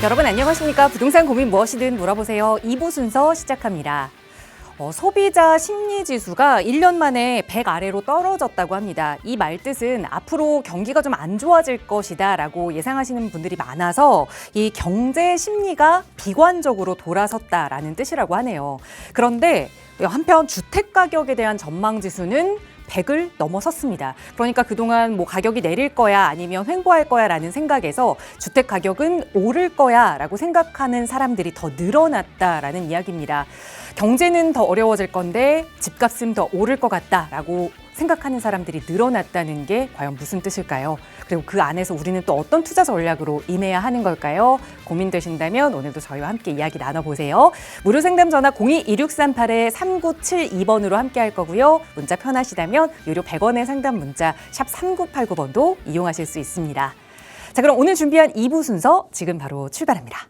여러분 안녕하십니까? 부동산 고민 무엇이든 물어보세요. 2부 순서 시작합니다. 소비자 심리지수가 1년 만에 100 아래로 떨어졌다고 합니다. 이 말뜻은 앞으로 경기가 좀 안 좋아질 것이다 라고 예상하시는 분들이 많아서 이 경제 심리가 비관적으로 돌아섰다라는 뜻이라고 하네요. 그런데 한편 주택 가격에 대한 전망 지수는 100을 넘어섰습니다. 그러니까 그동안 뭐 가격이 내릴 거야 아니면 횡보할 거야 라는 생각에서 주택 가격은 오를 거야 라고 생각하는 사람들이 더 늘어났다라는 이야기입니다. 경제는 더 어려워질 건데 집값은 더 오를 것 같다라고 생각하는 사람들이 늘어났다는 게 과연 무슨 뜻일까요? 그리고 그 안에서 우리는 또 어떤 투자 전략으로 임해야 하는 걸까요? 고민되신다면 오늘도 저희와 함께 이야기 나눠보세요. 무료 상담 전화 02-2638-3972번으로 함께 할 거고요. 문자 편하시다면 유료 100원의 상담 문자 샵 3989번도 이용하실 수 있습니다. 자, 그럼 오늘 준비한 2부 순서 지금 바로 출발합니다.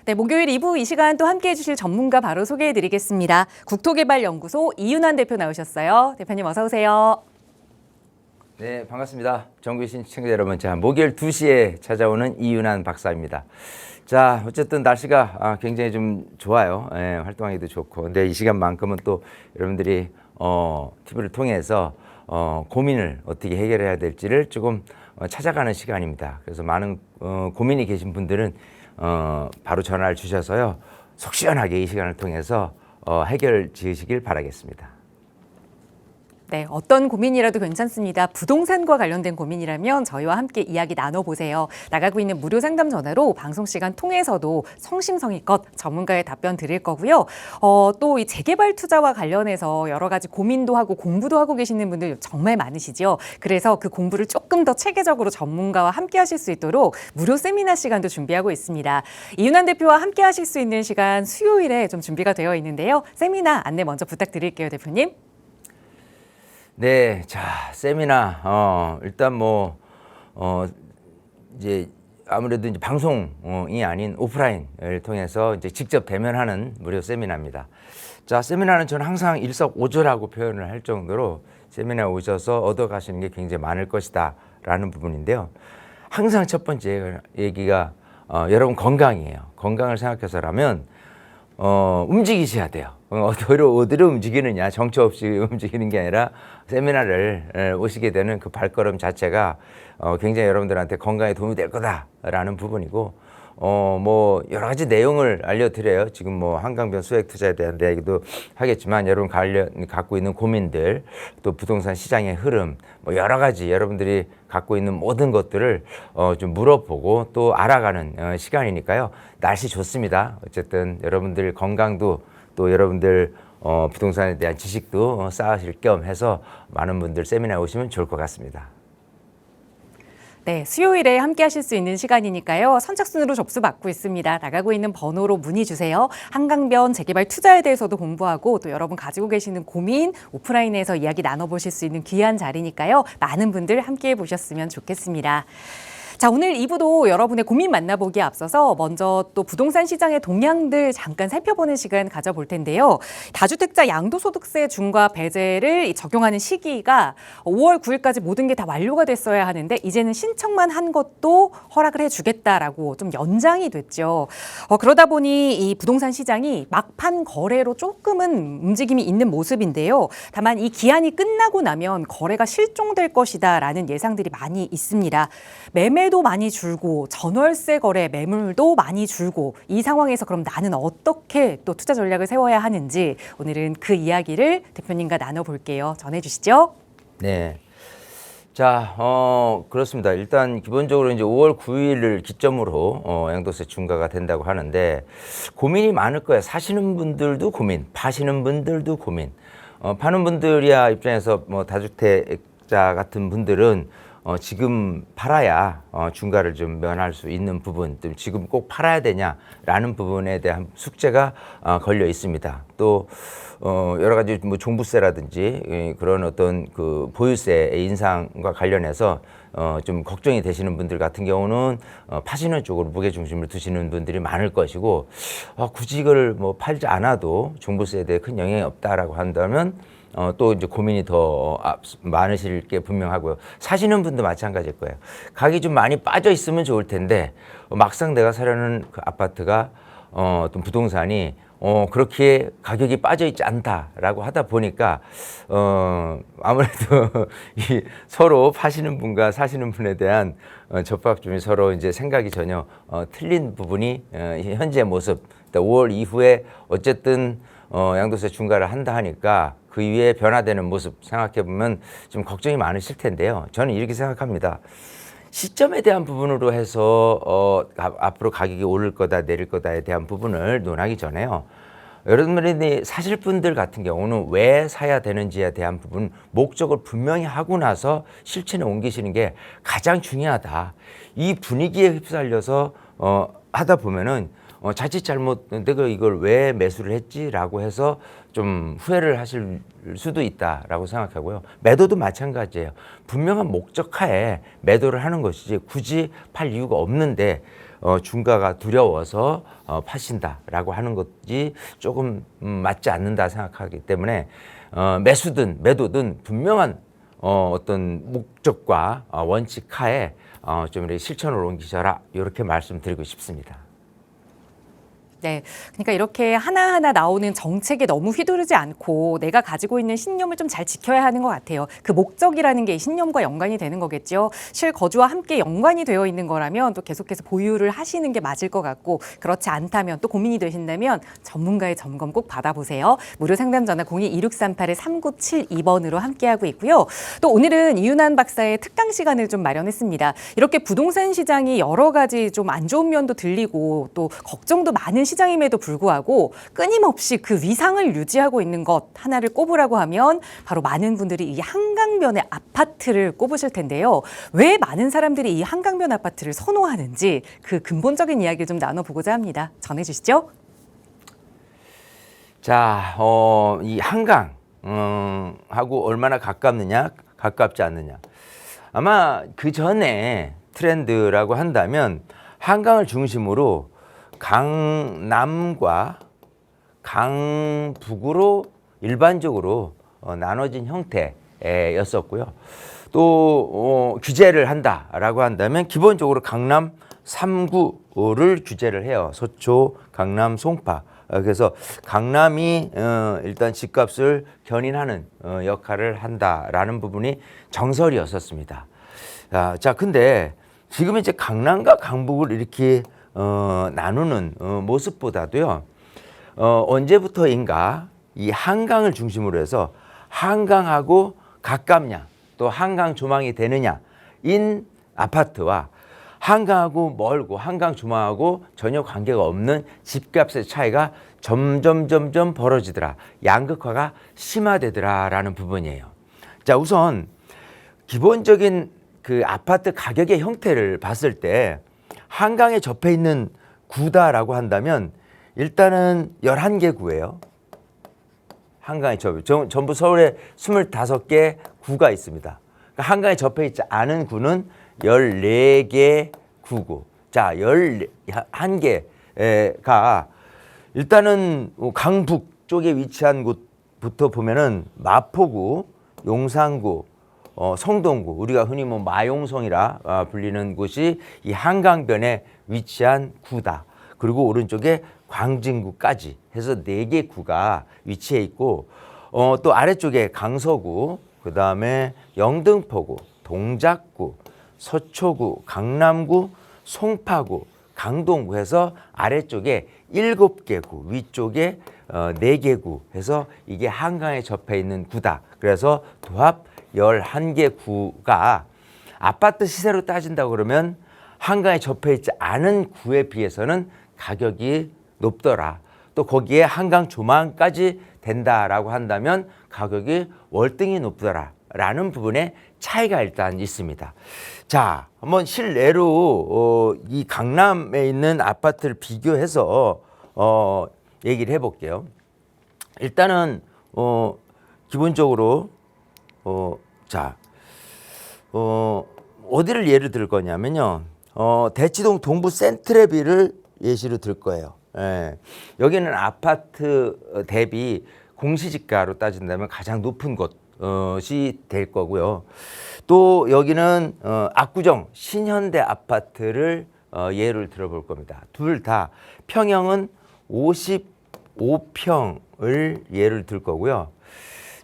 네, 목요일 2부 이 시간 또 함께해 주실 전문가 바로 소개해 드리겠습니다. 국토개발연구소 이윤환 대표 나오셨어요. 대표님 어서 오세요. 네, 반갑습니다. 정규신 시청자 여러분, 자, 목요일 2시에 찾아오는 이윤환 박사입니다. 자, 어쨌든 날씨가 굉장히 좀 좋아요. 예, 활동하기도 좋고. 근데 이 시간만큼은 또 여러분들이 TV를 통해서 고민을 어떻게 해결해야 될지를 조금 찾아가는 시간입니다. 그래서 많은 고민이 계신 분들은 바로 전화를 주셔서요, 속 시원하게 이 시간을 통해서 해결 지으시길 바라겠습니다. 네, 어떤 고민이라도 괜찮습니다. 부동산과 관련된 고민이라면 저희와 함께 이야기 나눠보세요. 나가고 있는 무료 상담 전화로 방송 시간 통해서도 성심성의껏 전문가의 답변 드릴 거고요. 또 이 재개발 투자와 관련해서 여러 가지 고민도 하고 공부도 하고 계시는 분들 정말 많으시죠. 그래서 그 공부를 조금 더 체계적으로 전문가와 함께 하실 수 있도록 무료 세미나 시간도 준비하고 있습니다. 이윤환 대표와 함께 하실 수 있는 시간 수요일에 좀 준비가 되어 있는데요. 세미나 안내 먼저 부탁드릴게요, 대표님. 네, 자, 세미나, 일단 이제 아무래도 이제 방송이 아닌 오프라인을 통해서 이제 직접 대면하는 무료 세미나입니다. 자, 세미나는 저는 항상 일석오조라고 표현을 할 정도로 세미나에 오셔서 얻어가시는 게 굉장히 많을 것이다 라는 부분인데요. 항상 첫 번째 얘기가 여러분 건강이에요. 건강을 생각해서라면 움직이셔야 돼요. 어디로 움직이느냐, 정처 없이 움직이는 게 아니라 세미나를 오시게 되는 그 발걸음 자체가 굉장히 여러분들한테 건강에 도움이 될 거다라는 부분이고, 여러 가지 내용을 알려드려요. 지금 한강변 수액 투자에 대한 이야기도 하겠지만, 여러분 갖고 있는 고민들, 또 부동산 시장의 흐름, 여러 가지 여러분들이 갖고 있는 모든 것들을 좀 물어보고 또 알아가는 시간이니까요. 날씨 좋습니다. 어쨌든 여러분들 건강도 또 여러분들 부동산에 대한 지식도 쌓으실 겸 해서 많은 분들 세미나에 오시면 좋을 것 같습니다. 네, 수요일에 함께 하실 수 있는 시간이니까요. 선착순으로 접수 받고 있습니다. 나가고 있는 번호로 문의 주세요. 한강변 재개발 투자에 대해서도 공부하고 또 여러분 가지고 계시는 고민 오프라인에서 이야기 나눠보실 수 있는 귀한 자리니까요. 많은 분들 함께 해보셨으면 좋겠습니다. 자, 오늘 2부도 여러분의 고민 만나보기에 앞서서 먼저 또 부동산 시장의 동향들 잠깐 살펴보는 시간 가져볼 텐데요. 다주택자 양도소득세 중과 배제를 적용하는 시기가 5월 9일까지 모든 게 다 완료가 됐어야 하는데 이제는 신청만 한 것도 허락을 해주겠다라고 좀 연장이 됐죠. 그러다 보니 이 부동산 시장이 막판 거래로 조금은 움직임이 있는 모습인데요. 다만 이 기한이 끝나고 나면 거래가 실종될 것이다라는 예상들이 많이 있습니다. 매매도 많이 줄고 전월세 거래 매물도 많이 줄고 이 상황에서 그럼 나는 어떻게 또 투자 전략을 세워야 하는지 오늘은 그 이야기를 대표님과 나눠볼게요. 전해주시죠. 네. 자, 그렇습니다. 일단 기본적으로 이제 5월 9일을 기점으로 양도세 중과가 된다고 하는데 고민이 많을 거예요. 사시는 분들도 고민, 파시는 분들도 고민. 파는 분들이야 입장에서 다주택자 같은 분들은 지금 팔아야 중과를 좀 면할 수 있는 부분, 또 지금 꼭 팔아야 되냐라는 부분에 대한 숙제가 걸려 있습니다. 또 여러 가지 뭐 종부세라든지 그런 어떤 그 보유세 인상과 관련해서 좀 걱정이 되시는 분들 같은 경우는 파시는 쪽으로 무게 중심을 두시는 분들이 많을 것이고, 굳이 이걸 뭐 팔지 않아도 종부세에 대해 큰 영향이 없다라고 한다면 또 이제 고민이 더 많으실 게 분명하고요. 사시는 분도 마찬가지일 거예요. 가격이 좀 많이 빠져 있으면 좋을 텐데 막상 내가 사려는 그 아파트가 어떤 부동산이 그렇게 가격이 빠져 있지 않다라고 하다 보니까 아무래도 이 서로 파시는 분과 사시는 분에 대한 접합점이 서로 이제 생각이 전혀 틀린 부분이 현재 모습. 5월 이후에 어쨌든 양도세 중과를 한다 하니까 그 이후에 변화되는 모습 생각해 보면 좀 걱정이 많으실 텐데요. 저는 이렇게 생각합니다. 시점에 대한 부분으로 해서 앞으로 가격이 오를 거다 내릴 거다에 대한 부분을 논하기 전에요. 여러분들이 사실 분들 같은 경우는 왜 사야 되는지에 대한 부분 목적을 분명히 하고 나서 실천에 옮기시는 게 가장 중요하다. 이 분위기에 휩쓸려서 하다 보면은 자칫 잘못 내가 이걸 왜 매수를 했지라고 해서 좀 후회를 하실 수도 있다라고 생각하고요. 매도도 마찬가지예요. 분명한 목적하에 매도를 하는 것이지 굳이 팔 이유가 없는데 중과가 두려워서 파신다라고 하는 것이 조금 맞지 않는다 생각하기 때문에 매수든 매도든 분명한 어떤 목적과 원칙하에 좀 이렇게 실천을 옮기셔라 이렇게 말씀드리고 싶습니다. 네, 그러니까 이렇게 하나하나 나오는 정책에 너무 휘두르지 않고 내가 가지고 있는 신념을 좀 잘 지켜야 하는 것 같아요. 그 목적이라는 게 이 신념과 연관이 되는 거겠죠. 실거주와 함께 연관이 되어 있는 거라면 또 계속해서 보유를 하시는 게 맞을 것 같고, 그렇지 않다면 또 고민이 되신다면 전문가의 점검 꼭 받아보세요. 무료 상담 전화 02-2638-3972번으로 함께하고 있고요. 또 오늘은 이윤한 박사의 특강 시간을 좀 마련했습니다. 이렇게 부동산 시장이 여러 가지 좀 안 좋은 면도 들리고 또 걱정도 많은 시장임에도 불구하고 끊임없이 그 위상을 유지하고 있는 것 하나를 꼽으라고 하면 바로 많은 분들이 이 한강변의 아파트를 꼽으실 텐데요. 왜 많은 사람들이 이 한강변 아파트를 선호하는지 그 근본적인 이야기를 좀 나눠보고자 합니다. 전해주시죠. 자, 이 한강 하고 얼마나 가깝느냐, 가깝지 않느냐. 아마 그 전에 트렌드라고 한다면 한강을 중심으로 강남과 강북으로 일반적으로 나눠진 형태였었고요. 또 규제를 한다라고 한다면 기본적으로 강남 3구를 규제를 해요. 서초, 강남, 송파. 그래서 강남이 일단 집값을 견인하는 역할을 한다라는 부분이 정설이었었습니다. 자, 근데 지금 이제 강남과 강북을 이렇게 나누는 모습보다도요, 언제부터인가 이 한강을 중심으로 해서 한강하고 가깝냐, 또 한강 조망이 되느냐, 인 아파트와 한강하고 멀고 한강 조망하고 전혀 관계가 없는 집값의 차이가 점점 벌어지더라. 양극화가 심화되더라라는 부분이에요. 자, 우선 기본적인 그 아파트 가격의 형태를 봤을 때 한강에 접해 있는 구다라고 한다면 일단은 11개 구예요. 한강에 접해. 전부 서울에 25개 구가 있습니다. 그러니까 한강에 접해 있지 않은 구는 14개 구고. 자, 11개가 일단은 강북 쪽에 위치한 곳부터 보면은 마포구, 용산구, 성동구, 우리가 흔히 뭐 마용성이라 불리는 곳이 이 한강변에 위치한 구다. 그리고 오른쪽에 광진구까지 해서 4개 구가 위치해 있고, 또 아래쪽에 강서구, 그 다음에 영등포구, 동작구, 서초구, 강남구, 송파구, 강동구 해서 아래쪽에 7개 구, 위쪽에 4개 구 해서 이게 한강에 접해 있는 구다. 그래서 도합 11개 구가 아파트 시세로 따진다고 그러면 한강에 접해 있지 않은 구에 비해서는 가격이 높더라. 또 거기에 한강 조망까지 된다라고 한다면 가격이 월등히 높더라. 라는 부분에 차이가 일단 있습니다. 자, 한번 실내로 이 강남에 있는 아파트를 비교해서 얘기를 해볼게요. 일단은 기본적으로 어디를 예를 들 거냐면요. 대치동 동부 센트레빌을 예시로 들 거예요. 예. 여기는 아파트 대비 공시지가로 따진다면 가장 높은 곳이 될 거고요. 또 여기는 압구정 신현대 아파트를 예를 들어볼 겁니다. 둘 다 평형은 55평을 예를 들 거고요.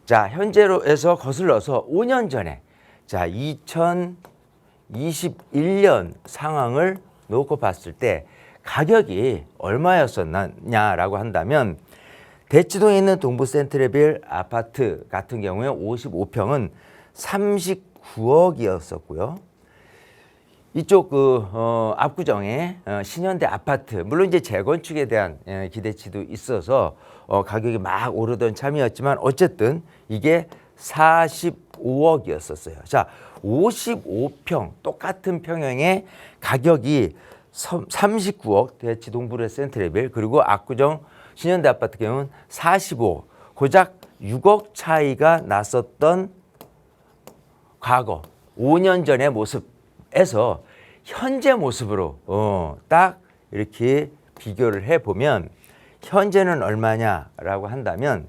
자, 현재로에서 거슬러서 5년 전에, 자, 2021년 상황을 놓고 봤을 때 가격이 얼마였었냐라고 한다면, 대치동에 있는 동부 센트레빌 아파트 같은 경우에 55평은 39억이었었고요. 이쪽 압구정의 신현대 아파트, 물론 이제 재건축에 대한 기대치도 있어서 가격이 막 오르던 참이었지만 어쨌든 이게 45억이었었어요. 자, 55평 똑같은 평형의 가격이 39억 대치동부의 센트레빌, 그리고 압구정 신현대 아파트 경우는 45억, 고작 6억 차이가 났었던 과거 5년 전의 모습에서 현재 모습으로 딱 이렇게 비교를 해보면 현재는 얼마냐라고 한다면,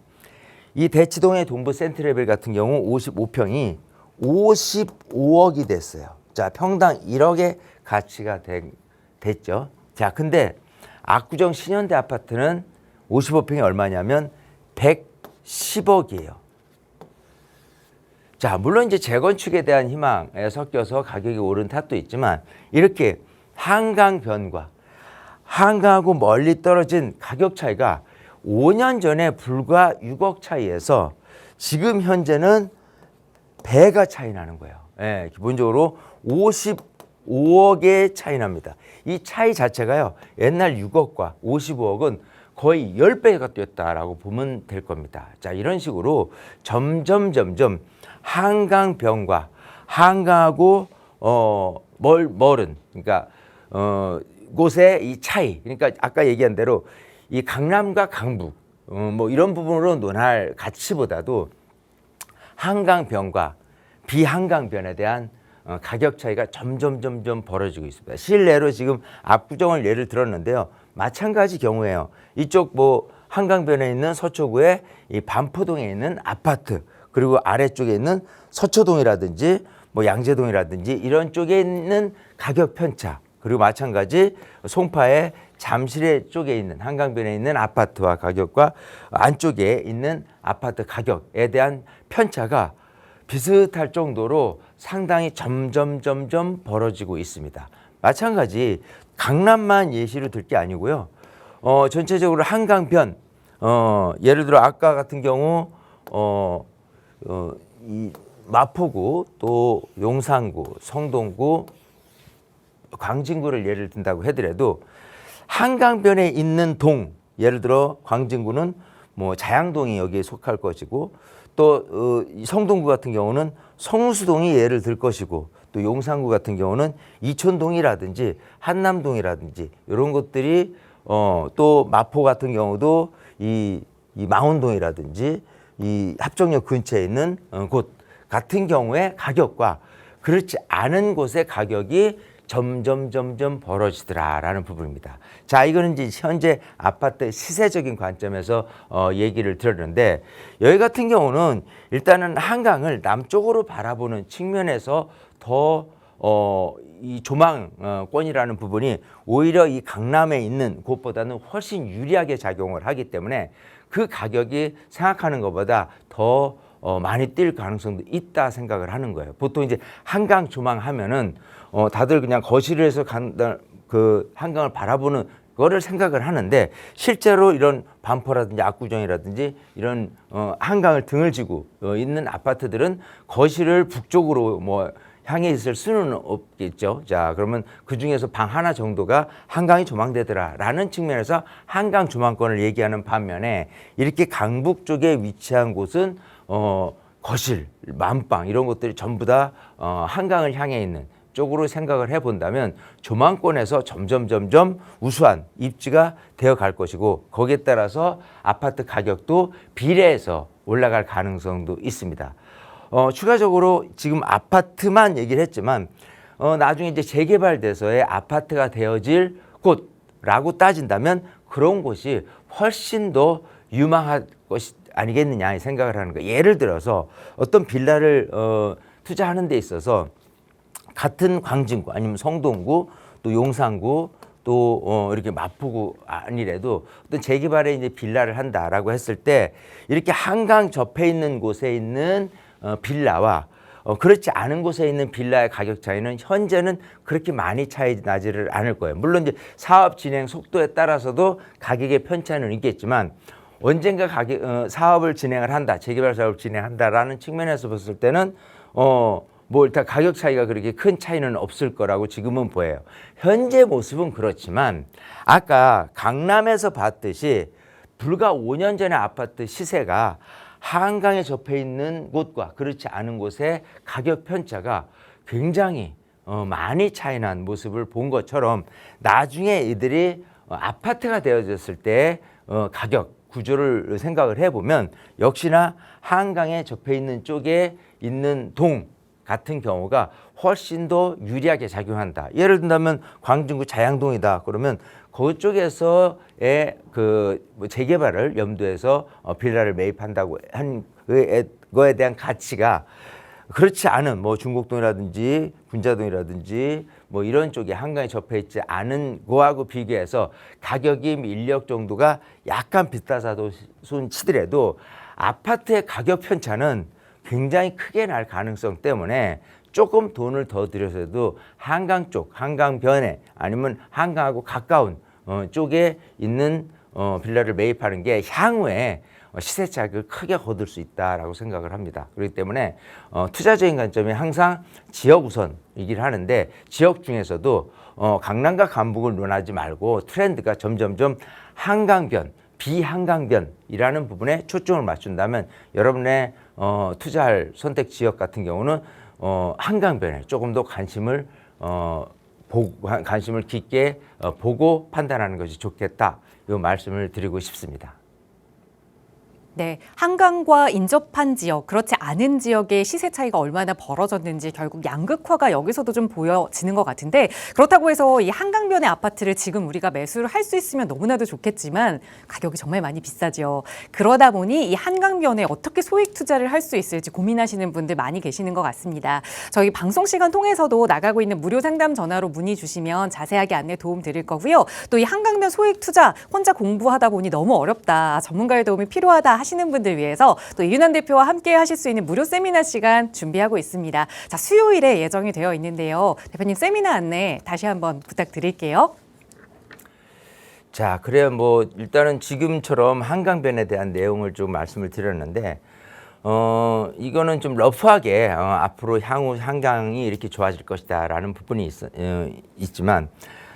이 대치동의 동부 센트레빌 같은 경우 55평이 55억이 됐어요. 자, 평당 1억의 가치가 됐죠. 자, 근데 압구정 신현대 아파트는 55평이 얼마냐면 110억이에요. 자, 물론 이제 재건축에 대한 희망에 섞여서 가격이 오른 탓도 있지만, 이렇게 한강변과 한강하고 멀리 떨어진 가격 차이가 5년 전에 불과 6억 차이에서 지금 현재는 배가 차이 나는 거예요. 예, 기본적으로 55억의 차이 납니다. 이 차이 자체가요, 옛날 6억과 55억은 거의 10배가 뛰었다라고 보면 될 겁니다. 자, 이런 식으로 점점 한강변과 한강하고 멀은, 그러니까 곳의 이 차이, 그러니까 아까 얘기한 대로 이 강남과 강북 뭐 이런 부분으로 논할 가치보다도 한강변과 비한강변에 대한 가격 차이가 점점 벌어지고 있습니다. 실내로 지금 압구정을 예를 들었는데요. 마찬가지 경우에요. 이쪽 뭐 한강변에 있는 서초구의 이 반포동에 있는 아파트, 그리고 아래쪽에 있는 서초동이라든지 뭐 양재동이라든지 이런 쪽에 있는 가격 편차, 그리고 마찬가지 송파의 잠실의 쪽에 있는 한강변에 있는 아파트와 가격과 안쪽에 있는 아파트 가격에 대한 편차가 비슷할 정도로 상당히 점점 벌어지고 있습니다. 마찬가지 강남만 예시로 들 게 아니고요. 전체적으로 한강변, 예를 들어 아까 같은 경우 이 마포구, 또 용산구, 성동구, 광진구를 예를 든다고 하더라도 한강변에 있는 동, 예를 들어 광진구는 뭐 자양동이 여기에 속할 것이고, 또 성동구 같은 경우는 성수동이 예를 들 것이고, 또 용산구 같은 경우는 이촌동이라든지 한남동이라든지 이런 것들이 또 마포 같은 경우도 이 망원동이라든지 이 합정역 근처에 있는 곳 같은 경우에 가격과 그렇지 않은 곳의 가격이 점점 벌어지더라라는 부분입니다. 자, 이거는 이제 현재 아파트 시세적인 관점에서 얘기를 들었는데, 여기 같은 경우는 일단은 한강을 남쪽으로 바라보는 측면에서 더 이 조망권이라는 부분이 오히려 이 강남에 있는 곳보다는 훨씬 유리하게 작용을 하기 때문에 그 가격이 생각하는 것보다 더 많이 뛸 가능성도 있다 생각을 하는 거예요. 보통 이제 한강 조망하면은 다들 그냥 거실에서 그 한강을 바라보는 거를 생각을 하는데, 실제로 이런 반포라든지 압구정이라든지 이런 한강을 등을 지고 있는 아파트들은 거실을 북쪽으로 뭐 향해 있을 수는 없겠죠. 자, 그러면 그 중에서 방 하나 정도가 한강이 조망되더라라는 측면에서 한강 조망권을 얘기하는 반면에, 이렇게 강북 쪽에 위치한 곳은 거실, 만방 이런 것들이 전부 다 한강을 향해 있는 쪽으로 생각을 해본다면 조망권에서 점점 우수한 입지가 되어 갈 것이고 거기에 따라서 아파트 가격도 비례해서 올라갈 가능성도 있습니다. 추가적으로 지금 아파트만 얘기를 했지만 나중에 이제 재개발돼서의 아파트가 되어질 곳라고 따진다면 그런 곳이 훨씬 더 유망할 것이 아니겠느냐 생각을 하는 거예요. 예를 들어서 어떤 빌라를 투자하는 데 있어서 같은 광진구 아니면 성동구 또 용산구 또 이렇게 마포구 아니래도 어떤 재개발에 이제 빌라를 한다라고 했을 때 이렇게 한강 접해 있는 곳에 있는 빌라와 그렇지 않은 곳에 있는 빌라의 가격 차이는 현재는 그렇게 많이 차이 나지를 않을 거예요. 물론 이제 사업 진행 속도에 따라서도 가격의 편차는 있겠지만 언젠가 사업을 진행을 한다, 재개발 사업을 진행한다라는 측면에서 봤을 때는 뭐 일단 가격 차이가 그렇게 큰 차이는 없을 거라고 지금은 보여요. 현재 모습은 그렇지만 아까 강남에서 봤듯이 불과 5년 전의 아파트 시세가 한강에 접해 있는 곳과 그렇지 않은 곳의 가격 편차가 굉장히 많이 차이난 모습을 본 것처럼 나중에 이들이 아파트가 되어졌을 때 가격 구조를 생각을 해보면 역시나 한강에 접해 있는 쪽에 있는 동 같은 경우가 훨씬 더 유리하게 작용한다. 예를 든다면 광진구 자양동이다. 그러면 그쪽에서의 뭐 재개발을 염두해서 빌라를 매입한다고 한 거에 대한 가치가 그렇지 않은 뭐 중곡동이라든지 분자동이라든지 뭐 이런 쪽에 한강에 접해 있지 않은 거하고 비교해서 가격이 인력 정도가 약간 비싸서 손 치더라도 아파트의 가격 편차는 굉장히 크게 날 가능성 때문에 조금 돈을 더 들여서도 한강 쪽, 한강변에 아니면 한강하고 가까운 쪽에 있는 빌라를 매입하는 게 향후에 시세 차익을 크게 거둘 수 있다라고 생각을 합니다. 그렇기 때문에 투자적인 관점이 항상 지역 우선이긴 하는데 지역 중에서도 강남과 강북을 논하지 말고 트렌드가 점점점 한강변, 비한강변이라는 부분에 초점을 맞춘다면 여러분의 투자할 선택 지역 같은 경우는 한강변에 조금 더 관심을 깊게 보고 판단하는 것이 좋겠다. 이 말씀을 드리고 싶습니다. 네, 한강과 인접한 지역, 그렇지 않은 지역의 시세 차이가 얼마나 벌어졌는지 결국 양극화가 여기서도 좀 보여지는 것 같은데 그렇다고 해서 이 한강변의 아파트를 지금 우리가 매수를 할 수 있으면 너무나도 좋겠지만 가격이 정말 많이 비싸죠. 그러다 보니 이 한강변에 어떻게 소액 투자를 할 수 있을지 고민하시는 분들 많이 계시는 것 같습니다. 저희 방송 시간 통해서도 나가고 있는 무료 상담 전화로 문의 주시면 자세하게 안내 도움 드릴 거고요. 또 이 한강변 소액 투자 혼자 공부하다 보니 너무 어렵다, 전문가의 도움이 필요하다 하시는 분들 위해서 또 이윤환 대표와 함께 하실 수 있는 무료 세미나 시간 준비하고 있습니다. 자, 수요일에 예정이 되어 있는데요. 대표님 세미나 안내 다시 한번 부탁드릴게요. 자, 그래요. 뭐 일단은 지금처럼 한강변에 대한 내용을 좀 말씀을 드렸는데 이거는 좀 러프하게 앞으로 향후 한강이 이렇게 좋아질 것이다라는 부분이 있지만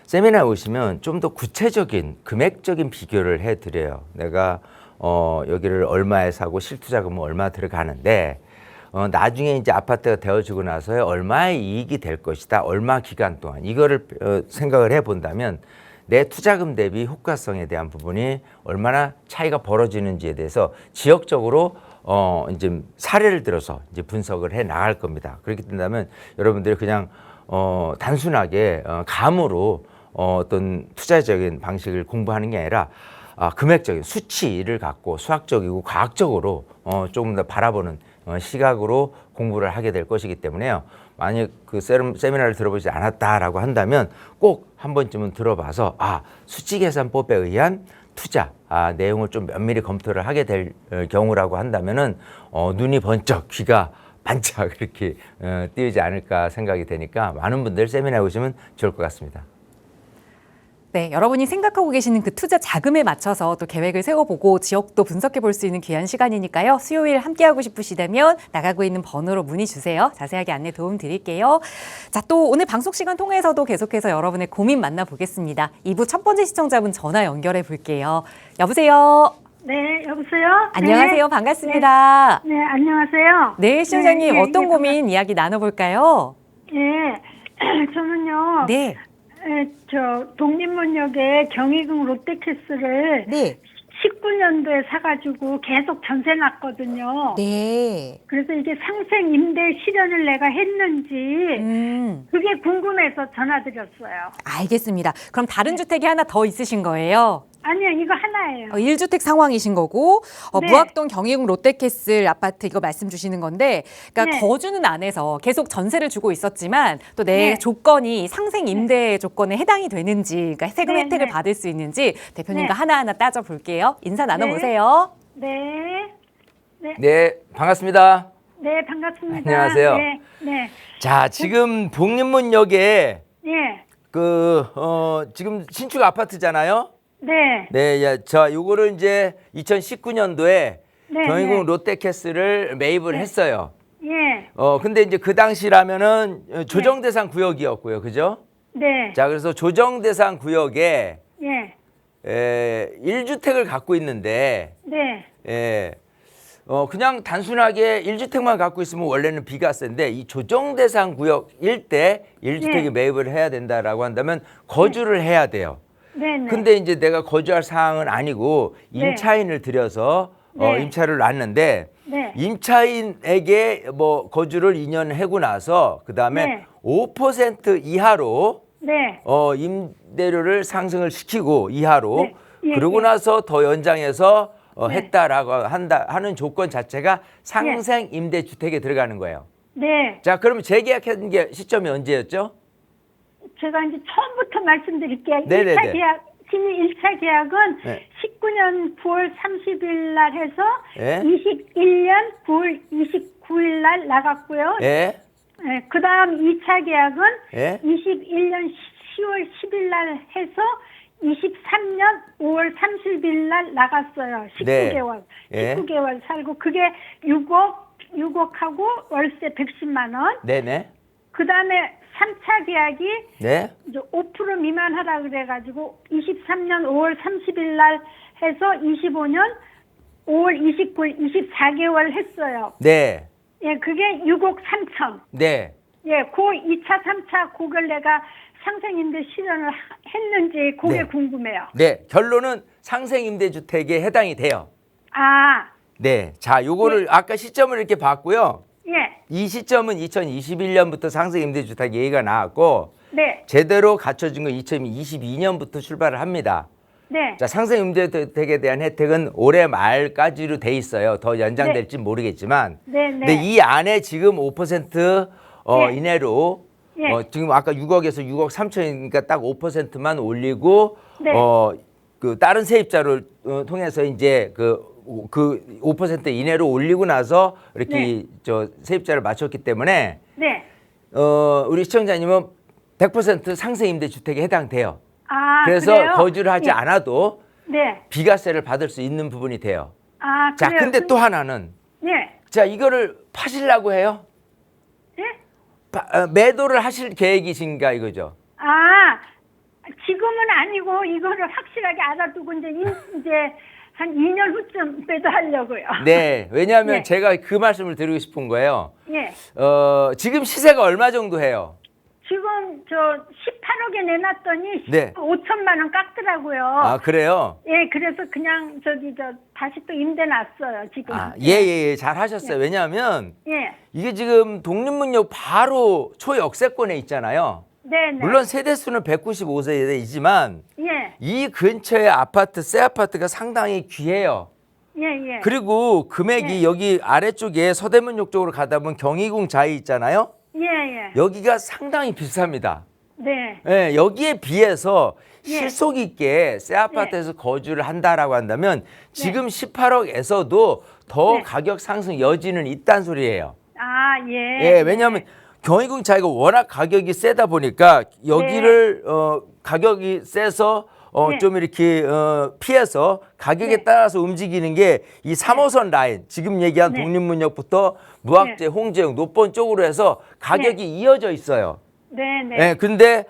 세미나에 오시면 좀 더 구체적인 금액적인 비교를 해드려요. 내가 여기를 얼마에 사고 실투자금은 얼마 들어가는데 나중에 이제 아파트가 되어지고 나서 얼마의 이익이 될 것이다. 얼마 기간 동안 이거를 생각을 해본다면 내 투자금 대비 효과성에 대한 부분이 얼마나 차이가 벌어지는지에 대해서 지역적으로 이제 사례를 들어서 이제 분석을 해 나갈 겁니다. 그렇게 된다면 여러분들이 그냥 단순하게 감으로 어떤 투자적인 방식을 공부하는 게 아니라 금액적인 수치를 갖고 수학적이고 과학적으로 조금 더 바라보는 시각으로 공부를 하게 될 것이기 때문에요. 만약 그 세미나를 들어보지 않았다라고 한다면 꼭 한 번쯤은 들어봐서 수치 계산법에 의한 투자 내용을 좀 면밀히 검토를 하게 될 경우라고 한다면은 눈이 번쩍 귀가 반짝 이렇게 띄우지 않을까 생각이 되니까 많은 분들 세미나에 오시면 좋을 것 같습니다. 네, 여러분이 생각하고 계시는 그 투자 자금에 맞춰서 또 계획을 세워보고 지역도 분석해 볼 수 있는 귀한 시간이니까요. 수요일 함께하고 싶으시다면 나가고 있는 번호로 문의 주세요. 자세하게 안내 도움 드릴게요. 자, 또 오늘 방송 시간 통해서도 계속해서 여러분의 고민 만나보겠습니다. 2부 첫 번째 시청자분 전화 연결해 볼게요. 여보세요? 네, 여보세요? 안녕하세요. 반갑습니다. 네, 안녕하세요. 네, 시청자님 네, 어떤 네, 고민 이야기 나눠볼까요? 예, 저는요, 네. 독립문역에 경희궁 롯데캐슬을 네. 19년도에 사가지고 계속 전세 났거든요. 네. 그래서 이게 상생 임대 실현을 내가 했는지 그게 궁금해서 전화드렸어요. 알겠습니다. 그럼 다른 주택이 하나 더 있으신 거예요? 아니요, 이거 하나예요. 1주택 상황이신 거고 네. 무학동 경희궁 롯데캐슬 아파트 이거 말씀 주시는 건데 그러니까 네. 거주는 안에서 계속 전세를 주고 있었지만 또 내 네. 조건이 상생 임대 조건에 해당이 되는지 그러니까 세금 네, 혜택을 네. 받을 수 있는지 대표님과 네. 하나하나 따져볼게요. 인사 나눠보세요. 네. 네, 반갑습니다. 네, 반갑습니다. 안녕하세요. 네, 네. 자, 지금 독립문역에 예, 지금 신축 아파트잖아요. 네. 네, 야, 자, 요거를 이제 2019년도에 네, 경희궁 네. 롯데캐슬을 매입을 했어요. 예, 근데 이제 그 당시라면은 조정 대상 구역이었고요. 그죠? 네. 자, 그래서 조정 대상 구역에 예, 1주택을 갖고 있는데 네. 그냥 단순하게 1주택만 갖고 있으면 원래는 비과세인데 이 조정 대상 구역 일대 1주택이 네. 매입을 해야 된다라고 한다면 거주를 해야 돼요. 네, 네. 근데 이제 내가 거주할 사항은 아니고 네. 임차인을 들여서 네. 임차를 놨는데 네. 임차인에게 뭐 거주를 2년 하고 나서 그다음에 네. 5% 이하로 네. 임대료를 상승을 시키고 이하로 네. 예, 그러고 예. 나서 더 연장해서 네. 했다라고 하는 조건 자체가 상생 임대주택에 들어가는 거예요. 네. 자, 그러면 재계약한 게 시점이 언제였죠? 제가 이제 처음부터 말씀드릴게요. 네네네. 1차 계약, 신의 1차 계약은 네. 19년 9월 30일 날 해서 네. 21년 9월 29일 날 나갔고요. 예. 네, 그 다음 2차 계약은 예. 21년 10월 10일 날 해서 23년 5월 30일 날 나갔어요. 19개월. 예. 19개월 살고 그게 6억하고 월세 110만 원. 네네. 그 다음에 3차 계약이 네. 이제 5% 미만 하라 그래가지고 23년 5월 30일 날 해서 25년 5월 29일 24개월 했어요. 네. 예, 그게 6억 3천. 네. 예, 그 2차, 3차 그걸 내가 상생임대 실현을 했는지 그게 네. 궁금해요. 네. 결론은 상생 임대주택에 해당이 돼요. 아, 네. 자, 요거를 아까 시점을 이렇게 봤고요. 예, 이 시점은 2021년부터 상생 임대주택 얘기가 나왔고 네, 제대로 갖춰진 건 2022년부터 출발을 합니다. 네, 자, 상생 임대주택에 대한 혜택은 올해 말까지로 돼 있어요. 더 연장될지 모르겠지만. 네, 네. 근데 이 안에 지금 5% 네. 이내로 예. 지금 아까 6억에서 6억 3천이니까 딱 5%만 올리고 네. 그 다른 세입자를 통해서 이제 그 5% 이내로 올리고 나서 이렇게 네. 저 세입자를 맞췄기 때문에 네. 우리 시청자님은 100% 상생 임대 주택에 해당돼요. 아, 그래서 그래요? 거주를 하지 예. 않아도 네. 비과세를 받을 수 있는 부분이 돼요. 아, 자, 그래요? 근데 또 하나는 예. 자, 이거를 파시려고 해요? 예? 매도를 하실 계획이신가 이거죠? 아, 지금은 아니고 이거를 확실하게 알아두고 이제 한 2년 후쯤 매도하려고요. 네, 왜냐하면 예. 제가 그 말씀을 드리고 싶은 거예요. 예. 지금 시세가 얼마 정도 해요? 지금 저 18억에 내놨더니 네. 5천만 원 깎더라고요. 아, 그래요? 예, 그래서 그냥 다시 또 임대 놨어요, 지금. 예, 잘 하셨어요. 왜냐하면 예. 이게 지금 독립문역 바로 초역세권에 있잖아요. 네, 네. 물론 세대수는 195세대이지만 예. 이 근처의 아파트, 새 아파트가 상당히 귀해요. 예, 예. 그리고 금액이 네. 여기 아래쪽에 서대문역 쪽으로 가다 보면 경희궁 자이 있잖아요. 예, 예. 여기가 상당히 비쌉니다. 네. 예, 여기에 비해서 예. 실속 있게 새 아파트에서 거주를 한다라고 한다면 지금 18억에서도 더 네. 가격 상승 여지는 있다는 소리예요. 아, 예. 예, 왜냐하면 경희궁 자이가 워낙 가격이 세다 보니까 여기를 가격이 세서 네. 좀 이렇게 피해서 가격에 네. 따라서 움직이는 게 이 3호선 라인 지금 얘기한 네. 독립문역부터 무학재, 홍제역, 노본 쪽으로 해서 가격이 이어져 있어요. 네, 네. 예, 근데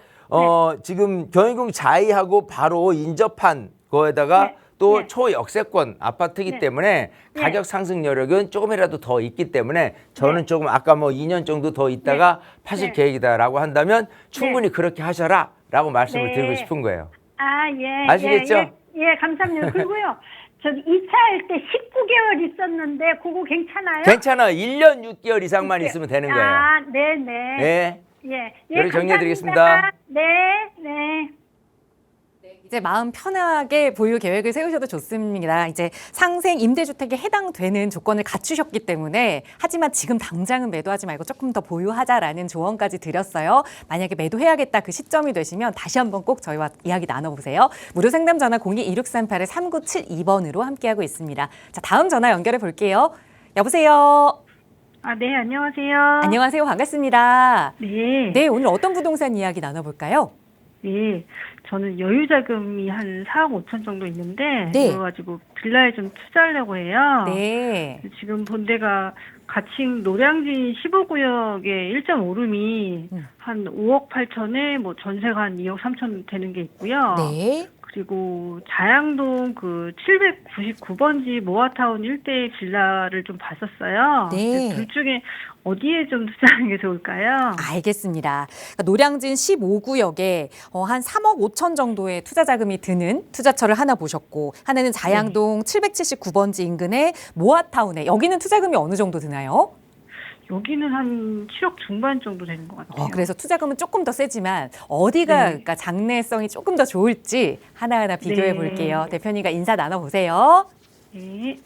지금 경희궁 자이하고 바로 인접한 거에다가 네. 또 예. 초역세권 아파트이기 네. 때문에 예. 가격 상승 여력은 조금이라도 더 있기 때문에 저는 네. 조금 아까 뭐 2년 정도 더 있다가 파실 네. 계획이다라고 한다면 충분히 그렇게 하셔라라고 말씀을 네. 드리고 싶은 거예요. 아, 예. 아시겠죠? 예, 감사합니다. 그리고요. 저기 이사할 때 19개월 있었는데 그거 괜찮아요? 괜찮아요. 1년 6개월 이상만 있으면 되는 거예요. 아, 네, 네. 네. 예. 여기 정리해드리겠습니다. 감사합니다. 네, 네. 이제 마음 편하게 보유 계획을 세우셔도 좋습니다. 이제 상생 임대주택에 해당되는 조건을 갖추셨기 때문에 하지만 지금 당장은 매도하지 말고 조금 더 보유하자라는 조언까지 드렸어요. 만약에 매도해야겠다 그 시점이 되시면 다시 한번 꼭 저희와 이야기 나눠보세요. 무료 상담 전화 02-2638-3972번으로 함께하고 있습니다. 자, 다음 전화 연결해 볼게요. 여보세요. 아, 네, 안녕하세요. 안녕하세요. 반갑습니다. 네. 네, 오늘 어떤 부동산 이야기 나눠볼까요? 네, 저는 여유 자금이 한 4억 5천 정도 있는데 네. 이거 가지고 빌라에 좀 투자하려고 해요. 네. 지금 본 데가 가칭 노량진 15구역에 1.5룸이 한 5억 8천에 뭐 전세가 한 2억 3천 되는 게 있고요. 네. 그리고 자양동 그 799번지 모아타운 일대 빌라를 좀 봤었어요. 네. 둘 중에 어디에 좀 투자하는 게 좋을까요? 알겠습니다. 그러니까 노량진 15구역에 한 3억 5천 정도의 투자 자금이 드는 투자처를 하나 보셨고 하나는 자양동 779번지 인근의 모아타운에 여기는 투자금이 어느 정도 드나요? 여기는 한 7억 중반 정도 되는 것 같아요. 그래서 투자금은 조금 더 세지만 어디가 네. 그러니까 장래성이 조금 더 좋을지 하나하나 비교해 네. 볼게요. 대표님과 인사 나눠보세요. 네.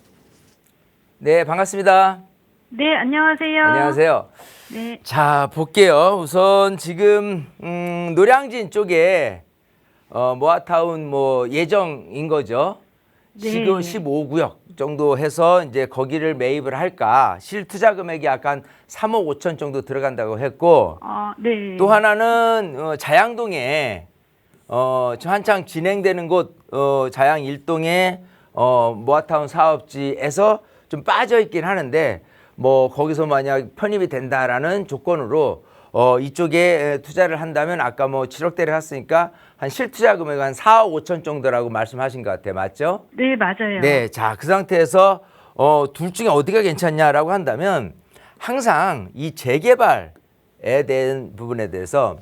네, 반갑습니다. 네, 안녕하세요. 안녕하세요. 네. 자, 볼게요. 우선 지금 노량진 쪽에 모아타운 뭐 예정인 거죠. 네. 지금 15구역 정도 해서 이제 거기를 매입을 할까. 실투자 금액이 약간 3억 5천 정도 들어간다고 했고 아, 네. 또 하나는 자양동에 지금 한창 진행되는 곳 자양 1동의 모아타운 사업지에서 좀 빠져 있긴 하는데 뭐 거기서 만약 편입이 된다라는 조건으로 이쪽에 투자를 한다면 아까 뭐 7억대를 했으니까 한 실투자 금액 한 4억 5천 정도라고 말씀하신 것 같아요. 맞죠? 네, 맞아요. 네, 자, 그 상태에서 둘 중에 어디가 괜찮냐라고 한다면 항상 이 재개발에 대한 부분에 대해서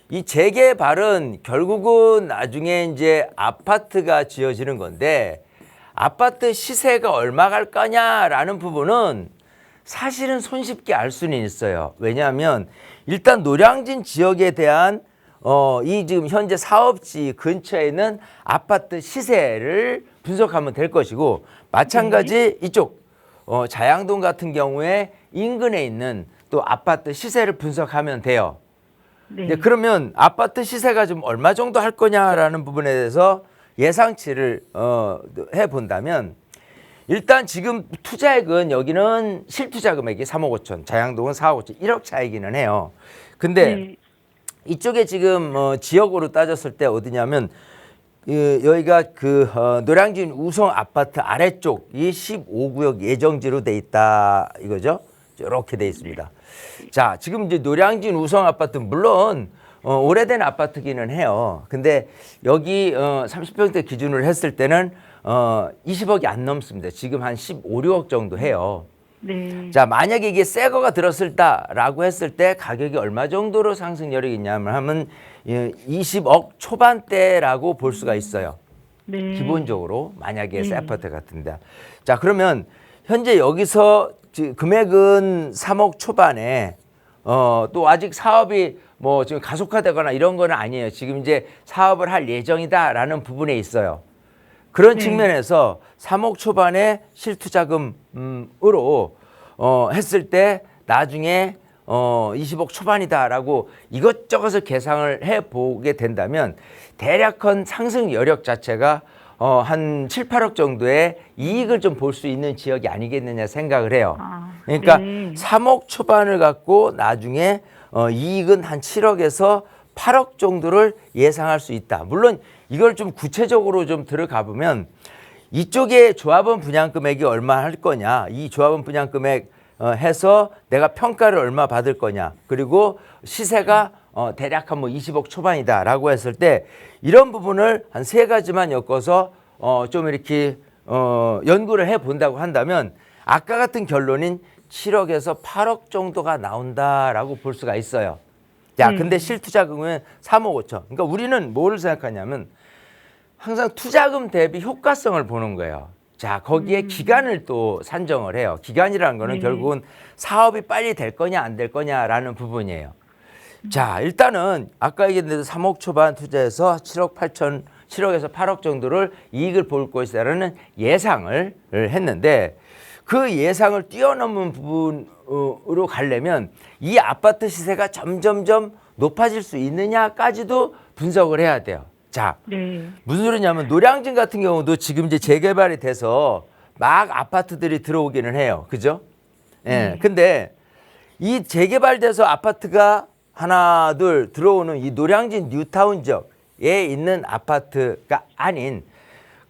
이 재개발은 결국은 나중에 이제 아파트가 지어지는 건데 아파트 시세가 얼마 갈 거냐라는 부분은 사실은 손쉽게 알 수는 있어요. 왜냐하면 일단 노량진 지역에 대한 이 지금 현재 사업지 근처에 있는 아파트 시세를 분석하면 될 것이고 마찬가지 이쪽 자양동 같은 경우에 인근에 있는 또 아파트 시세를 분석하면 돼요. 네. 네, 그러면 아파트 시세가 좀 얼마 정도 할 거냐라는 부분에 대해서 예상치를 해본다면 일단 지금 투자액은 여기는 실투자 금액이 3억 5천, 자양동은 4억 5천, 1억 차이기는 해요. 근데 네. 이쪽에 지금 지역으로 따졌을 때 어디냐면 여기가 그 노량진 우성 아파트 아래쪽이 15구역 예정지로 돼 있다 이거죠. 이렇게 돼 있습니다. 자, 지금 이제 노량진 우성 아파트 물론 오래된 아파트기는 해요. 근데 여기 30평대 기준으로 했을 때는 20억이 안 넘습니다. 지금 한 15, 6억 정도 해요. 네. 자, 만약에 이게 새 거가 들었을다라고 했을 때 가격이 얼마 정도로 상승 여력이 있냐면 하면 20억 초반대라고 볼 수가 있어요. 네. 기본적으로 만약에 새 아파트 같은데. 자, 그러면 현재 여기서 금액은 3억 초반에 또 아직 사업이 뭐 지금 가속화되거나 이런 건 아니에요. 지금 이제 사업을 할 예정이다라는 부분에 있어요. 그런 네. 측면에서 3억 초반에 실투자금으로 했을 때 나중에 20억 초반이다라고 이것저것을 계산을 해보게 된다면 대략한 상승 여력 자체가 한 7, 8억 정도의 이익을 좀 볼 수 있는 지역이 아니겠느냐 생각을 해요. 아, 그러니까 네. 3억 초반을 갖고 나중에 이익은 한 7억에서 8억 정도를 예상할 수 있다. 물론 이걸 좀 구체적으로 좀 들어가 보면 이쪽에 조합원 분양 금액이 얼마 할 거냐, 이 조합원 분양 금액 해서 내가 평가를 얼마 받을 거냐, 그리고 시세가 대략 한 뭐 20억 초반이다라고 했을 때 이런 부분을 한 세 가지만 엮어서 좀 이렇게 연구를 해 본다고 한다면 아까 같은 결론인 7억에서 8억 정도가 나온다라고 볼 수가 있어요. 자, 근데 실투자금은 3억 5천. 그러니까 우리는 뭘 생각하냐면 항상 투자금 대비 효과성을 보는 거예요. 자, 거기에 기간을 또 산정을 해요. 기간이라는 거는 결국은 사업이 빨리 될 거냐 안 될 거냐라는 부분이에요. 자, 일단은 아까 얘기했는데 3억 초반 투자해서 7억에서 8억 정도를 이익을 볼 것이라는 예상을 했는데 그 예상을 뛰어넘은 부분으로 가려면 이 아파트 시세가 점점점 높아질 수 있느냐까지도 분석을 해야 돼요. 자, 무슨 소리냐면 노량진 같은 경우도 지금 이제 재개발이 돼서 막 아파트들이 들어오기는 해요. 그죠? 예. 근데 이 재개발돼서 아파트가 하나, 둘 들어오는 이 노량진 뉴타운 지역에 있는 아파트가 아닌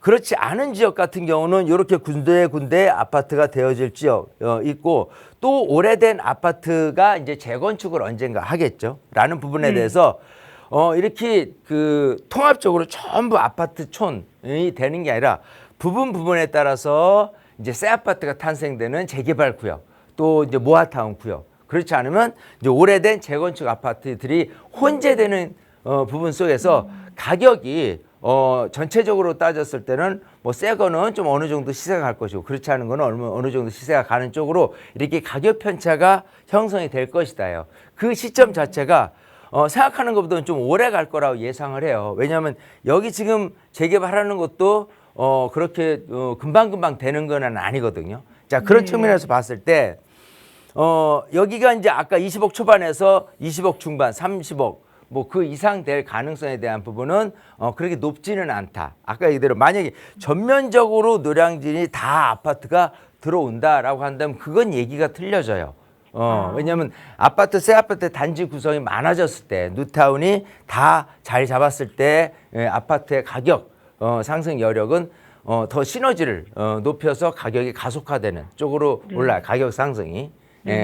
그렇지 않은 지역 같은 경우는 이렇게 군데군데 아파트가 되어질 지역 있고 또 오래된 아파트가 이제 재건축을 언젠가 하겠죠. 라는 부분에 대해서 이렇게 그 통합적으로 전부 아파트촌이 되는 게 아니라 부분에 따라서 이제 새 아파트가 탄생되는 재개발 구역 또 이제 모아타운 구역 그렇지 않으면 이제 오래된 재건축 아파트들이 혼재되는 부분 속에서 가격이 전체적으로 따졌을 때는 뭐 새 거는 좀 어느 정도 시세가 갈 것이고 그렇지 않은 거는 어느 정도 시세가 가는 쪽으로 이렇게 가격 편차가 형성이 될 것이다요. 그 시점 자체가 생각하는 것보다는 좀 오래 갈 거라고 예상을 해요. 왜냐하면 여기 지금 재개발하는 것도 그렇게 금방금방 되는 건 아니거든요. 자, 그런 측면에서 봤을 때 여기가 이제 아까 20억 초반에서 20억 중반, 30억 뭐 그 이상 될 가능성에 대한 부분은 그렇게 높지는 않다. 아까 얘기대로 만약에 전면적으로 노량진이 다 아파트가 들어온다라고 한다면 그건 얘기가 틀려져요. 왜냐하면 새 아파트 단지 구성이 많아졌을 때 뉴타운이 다 자리 잡았을 때 아파트의 가격 상승 여력은 더 시너지를 높여서 가격이 가속화되는 쪽으로 올라요. 가격 상승이.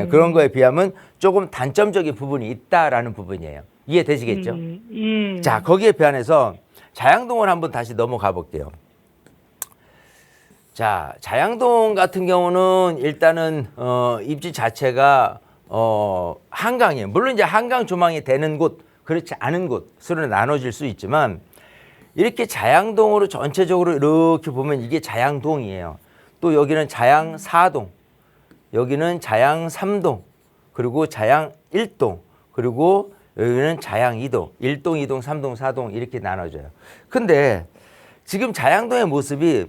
그런 거에 비하면 조금 단점적인 부분이 있다라는 부분이에요. 이해되시겠죠? 자, 거기에 비한해서 자양동을 한번 다시 넘어가 볼게요. 자, 자양동 같은 경우는 일단은 입지 자체가 한강이에요. 물론 이제 한강 조망이 되는 곳, 그렇지 않은 곳으로 나눠질 수 있지만 이렇게 자양동으로 전체적으로 이렇게 보면 이게 자양동이에요. 또 여기는 자양 4동, 여기는 자양 3동, 그리고 자양 1동, 그리고 여기는 자양 2동, 1동, 2동, 3동, 4동 이렇게 나눠져요. 근데 지금 자양동의 모습이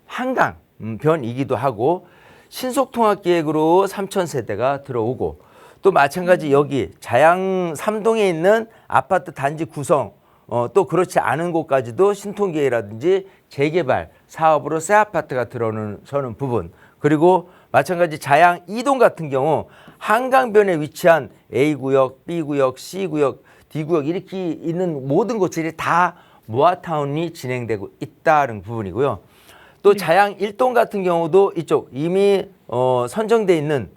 한강 변이기도 하고 신속통합계획으로 3,000세대가 들어오고 또 마찬가지 여기 자양 3동에 있는 아파트 단지 구성 또 그렇지 않은 곳까지도 신통계획이라든지 재개발 사업으로 새 아파트가 들어서는 부분 그리고 마찬가지 자양 2동 같은 경우 한강변에 위치한 A구역, B구역, C구역, D구역 이렇게 있는 모든 곳들이 다 모아타운이 진행되고 있다는 부분이고요. 또 자양 1동 같은 경우도 이쪽 이미 선정돼 있는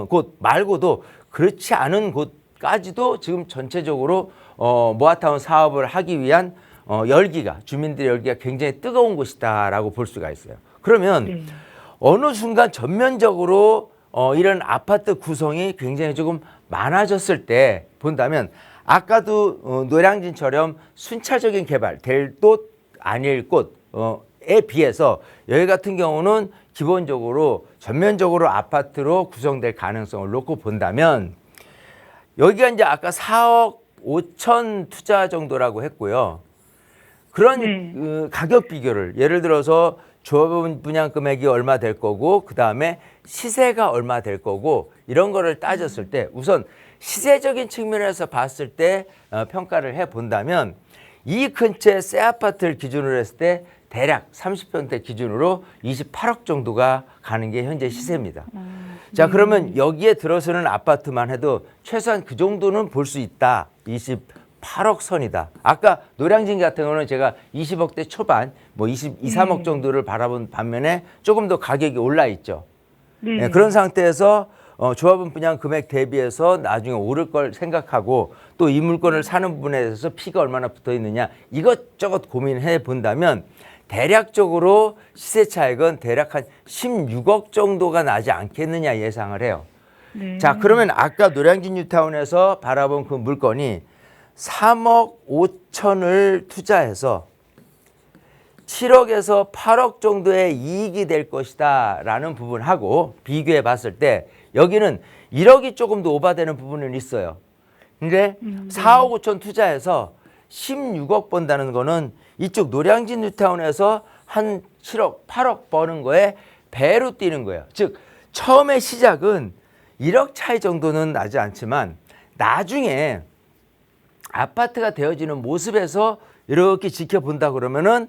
곳 말고도 그렇지 않은 곳까지도 지금 전체적으로 모아타운 사업을 하기 위한 주민들의 열기가 굉장히 뜨거운 곳이다라고 볼 수가 있어요. 그러면 어느 순간 전면적으로 이런 아파트 구성이 굉장히 조금 많아졌을 때 본다면 아까도 노량진처럼 순차적인 개발 될 곳 아닐 곳에 비해서 여기 같은 경우는 기본적으로 전면적으로 아파트로 구성될 가능성을 놓고 본다면 여기가 이제 아까 4억 5천 투자 정도라고 했고요. 그런 그 가격 비교를 예를 들어서 조합원 분양 금액이 얼마 될 거고 그다음에 시세가 얼마 될 거고 이런 거를 따졌을 때 우선 시세적인 측면에서 봤을 때 평가를 해 본다면 이 근처의 새 아파트를 기준으로 했을 때 대략 30평대 기준으로 28억 정도가 가는 게 현재 시세입니다. 자, 그러면 여기에 들어서는 아파트만 해도 최소한 그 정도는 볼 수 있다. 28억 선이다. 아까 노량진 같은 경우는 제가 20억대 초반, 뭐 22, 3억 정도를 바라본 반면에 조금 더 가격이 올라 있죠. 네, 그런 상태에서 조합원 분양 금액 대비해서 나중에 오를 걸 생각하고 또 이 물건을 사는 부분에 대해서 피가 얼마나 붙어 있느냐 이것저것 고민해 본다면 대략적으로 시세 차익은 대략 한 16억 정도가 나지 않겠느냐 예상을 해요. 네. 자, 그러면 아까 노량진 뉴타운에서 바라본 그 물건이 3억 5천을 투자해서 7억에서 8억 정도의 이익이 될 것이다 라는 부분하고 비교해 봤을 때 여기는 1억이 조금 더 오바되는 부분은 있어요. 근데 4억 5천 투자해서 16억 번다는 거는 이쪽 노량진 뉴타운에서 한 7억, 8억 버는 거에 배로 뛰는 거예요. 즉 처음에 시작은 1억 차이 정도는 나지 않지만 나중에 아파트가 되어지는 모습에서 이렇게 지켜본다 그러면은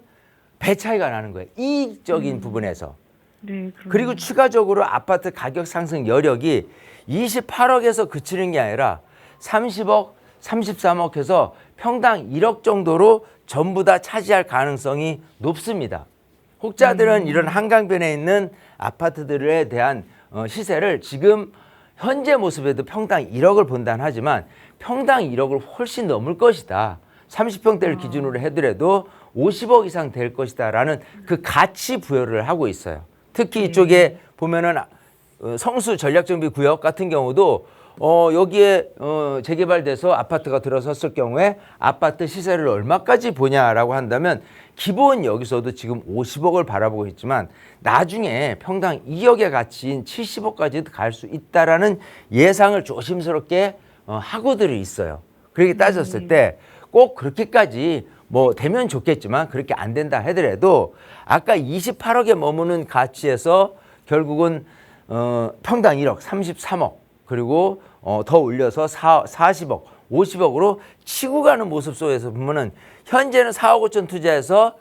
배 차이가 나는 거예요. 이익적인 부분에서. 네, 그리고 추가적으로 아파트 가격 상승 여력이 28억에서 그치는 게 아니라 30억, 33억 해서 평당 1억 정도로 전부 다 차지할 가능성이 높습니다. 혹자들은 이런 한강변에 있는 아파트들에 대한 시세를 지금 현재 모습에도 평당 1억을 본다는 하지만 평당 1억을 훨씬 넘을 것이다. 30평대를 기준으로 해더라도 50억 이상 될 것이다 라는 그 가치 부여를 하고 있어요. 특히 이쪽에 보면은 성수 전략정비구역 같은 경우도 여기에 재개발돼서 아파트가 들어섰을 경우에 아파트 시세를 얼마까지 보냐라고 한다면 기본 여기서도 지금 50억을 바라보고 있지만 나중에 평당 2억의 가치인 70억까지도 갈 수 있다라는 예상을 조심스럽게 하고들이 있어요. 그렇게 따졌을 때 꼭 그렇게까지 뭐 되면 좋겠지만 그렇게 안 된다 하더라도 아까 28억에 머무는 가치에서 결국은 평당 1억, 33억 그리고 더 올려서 40억, 50억으로 치고 가는 모습 속에서 보면은 현재는 4억 5천 투자해서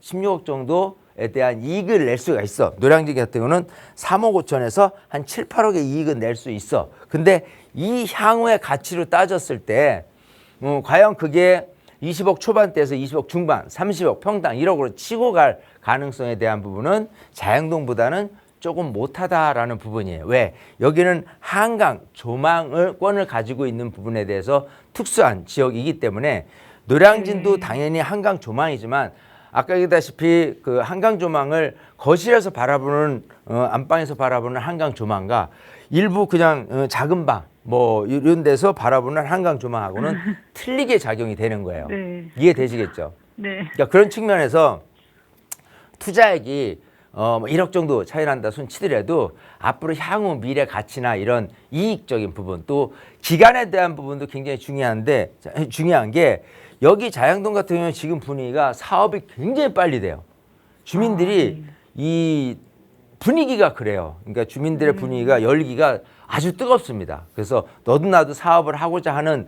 16억 정도에 대한 이익을 낼 수가 있어. 노량진 같은 경우는 3억 5천에서 한 7, 8억의 이익은 낼 수 있어. 근데 이 향후의 가치로 따졌을 때 과연 그게 20억 초반대에서 20억 중반, 30억 평당 1억으로 치고 갈 가능성에 대한 부분은 자양동보다는 조금 못하다라는 부분이에요. 왜? 여기는 한강 조망권을 가지고 있는 부분에 대해서 특수한 지역이기 때문에 노량진도 당연히 한강 조망이지만 아까 얘기했다시피 그 한강 조망을 거실에서 바라보는 안방에서 바라보는 한강 조망과 일부 그냥 작은 방 뭐 이런 데서 바라보는 한강 조망하고는 틀리게 작용이 되는 거예요. 네. 이해되시겠죠? 네. 그러니까 그런 측면에서 투자액이 1억 정도 차이 난다 손 치더라도 앞으로 향후 미래 가치나 이런 이익적인 부분 또 기간에 대한 부분도 굉장히 중요한 게 여기 자양동 같은 경우는 지금 분위기가 사업이 굉장히 빨리 돼요. 주민들이 이 분위기가 그래요. 그러니까 주민들의 분위기가 열기가 아주 뜨겁습니다. 그래서 너도 나도 사업을 하고자 하는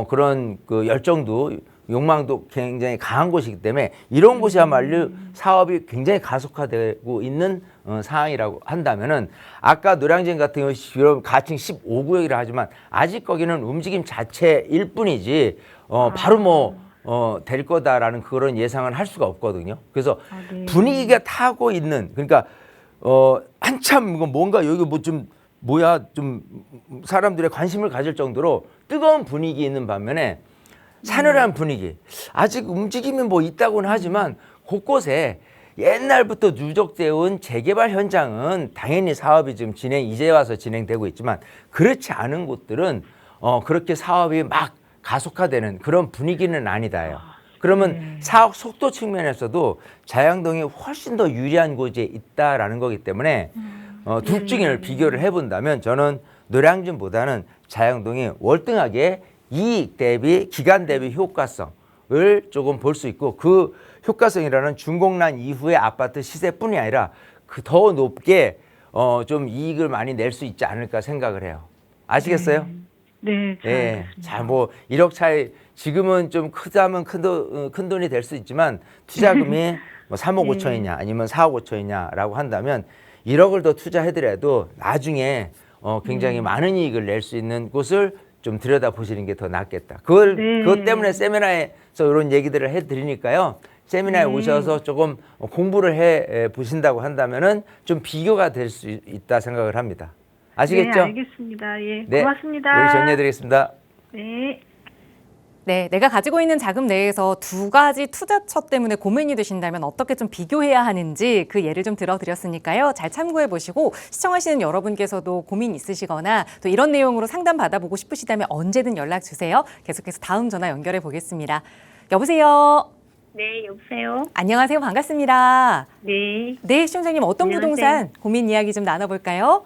그런 그 열정도 욕망도 굉장히 강한 곳이기 때문에 이런 곳이야말로 사업이 굉장히 가속화되고 있는 상황이라고 한다면은 아까 노량진 같은 경우 지금 가칭 15구역이라 하지만 아직 거기는 움직임 자체일 뿐이지 바로 될 거다라는 그런 예상은 할 수가 없거든요. 그래서 네. 분위기가 타고 있는 그러니까 한참 뭔가 여기 좀 사람들의 관심을 가질 정도로 뜨거운 분위기 있는 반면에 사늘한 분위기 아직 움직임이 뭐 있다고는 하지만 곳곳에 옛날부터 누적되어 온 재개발 현장은 당연히 사업이 지금 이제 와서 진행되고 있지만 그렇지 않은 곳들은 그렇게 사업이 막 가속화되는 그런 분위기는 아니다요. 그러면 사업 속도 측면에서도 자양동이 훨씬 더 유리한 곳에 있다라는 거기 때문에 둘 중에 비교를 해본다면 저는 노량진보다는 자양동이 월등하게 이익 대비 기간 대비 효과성을 조금 볼 수 있고 그 효과성이라는 준공란 이후의 아파트 시세뿐이 아니라 그 더 높게 좀 이익을 많이 낼 수 있지 않을까 생각을 해요. 아시겠어요? 네. 예. 자, 뭐 1억 차이 지금은 좀 크다면 큰 돈이 될 수 있지만 투자금이 뭐 3억 5천이냐 아니면 4억 5천이냐라고 한다면 1억을 더 투자해더라도 나중에 굉장히 많은 이익을 낼 수 있는 곳을 좀 들여다 보시는 게 더 낫겠다. 그것 때문에 세미나에서 이런 얘기들을 해드리니까요. 세미나에 오셔서 조금 공부를 해 보신다고 한다면은 좀 비교가 될 수 있다 생각을 합니다. 아시겠죠? 네, 알겠습니다. 예, 네, 고맙습니다. 여기 정리해드리겠습니다. 네. 네, 내가 가지고 있는 자금 내에서 두 가지 투자처 때문에 고민이 되신다면 어떻게 좀 비교해야 하는지 그 예를 좀 들어드렸으니까요. 잘 참고해 보시고 시청하시는 여러분께서도 고민 있으시거나 또 이런 내용으로 상담 받아보고 싶으시다면 언제든 연락 주세요. 계속해서 다음 전화 연결해 보겠습니다. 여보세요. 네, 여보세요? 안녕하세요. 반갑습니다. 네. 네, 시청자님 어떤 안녕하세요. 부동산 고민 이야기 좀 나눠볼까요?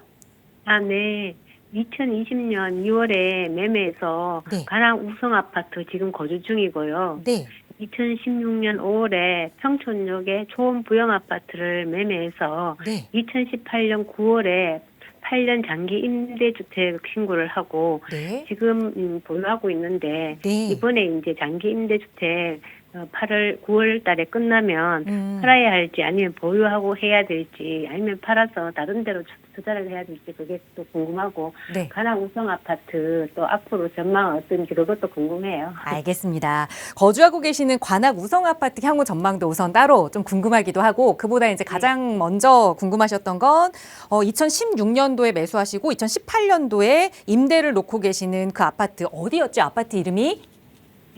아, 네. 2020년 2월에 매매해서 네. 가랑 우성 아파트 지금 거주 중이고요. 네. 2016년 5월에 평촌역에 초원 부영 아파트를 매매해서 네. 2018년 9월에 8년 장기 임대주택 신고를 하고 네. 지금 보유하고 있는데 네. 이번에 이제 장기 임대주택 8월 9월 달에 끝나면 음. 팔아야 할지 아니면 보유하고 해야 될지 아니면 팔아서 다른 데로 투자를 해야 될지 그게 또 궁금하고 네. 가랑 우성 아파트 또 앞으로 전망 어떤지 그것도 궁금해요. 알겠습니다. 거주하고 계시는 관악 우성 아파트 향후 전망도 우선 따로 좀 궁금하기도 하고 그보다 이제 가장 먼저 궁금하셨던 건 2016년도에 매수하시고 2018년도에 임대를 놓고 계시는 그 아파트 어디였죠? 아파트 이름이?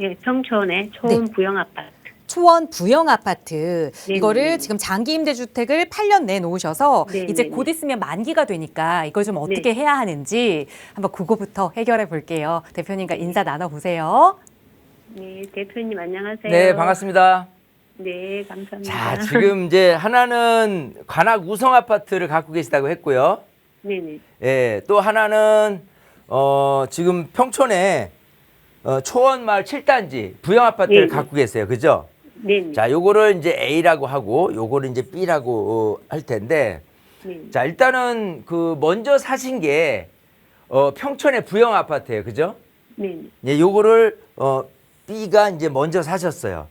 예, 평촌의 초원 부영 아파트. 초원 부영 아파트. 네, 이거를 네. 지금 장기 임대 주택을 8년 내 놓으셔서 네, 이제 네, 곧 네. 있으면 만기가 되니까 이걸 좀 어떻게 해야 하는지 한번 그거부터 해결해 볼게요. 대표님과 인사 나눠 보세요. 네, 대표님 안녕하세요. 네, 반갑습니다. 네, 감사합니다. 자, 지금 이제 하나는 관악 우성 아파트를 갖고 계시다고 했고요. 네네. 예, 또 하나는 지금 평촌에 초원마을 7단지 부영 아파트를 네. 갖고 계세요. 그죠? 네네. 자, 요거를 이제 A라고 하고 요거를 이제 B라고 할 텐데 네. 자, 일단은 그 먼저 사신 게 평촌의 부영 아파트예요. 그죠? 네네. 예, 요거를 B가 이제 먼저 사셨어요.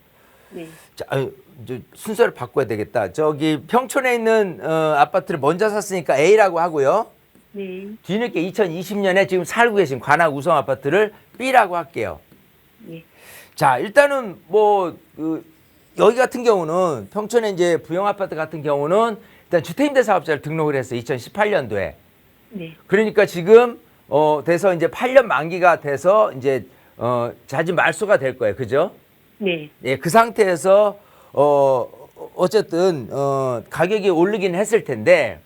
네. 자, 이제 순서를 바꿔야 되겠다. 저기 평촌에 있는 아파트를 먼저 샀으니까 A라고 하고요. 네. 뒤늦게 2020년에 지금 살고 계신 관악 우성 아파트를 B라고 할게요. 네. 자, 일단은 여기 같은 경우는 평촌에 이제 부영 아파트 같은 경우는 일단 주택임대사업자를 등록을 했어요. 2018년도에. 네. 그러니까 지금 돼서 이제 8년 만기가 돼서 이제 자진 말소가 될 거예요. 그죠? 네. 예, 그 상태에서 어쨌든 가격이 오르긴 했을 텐데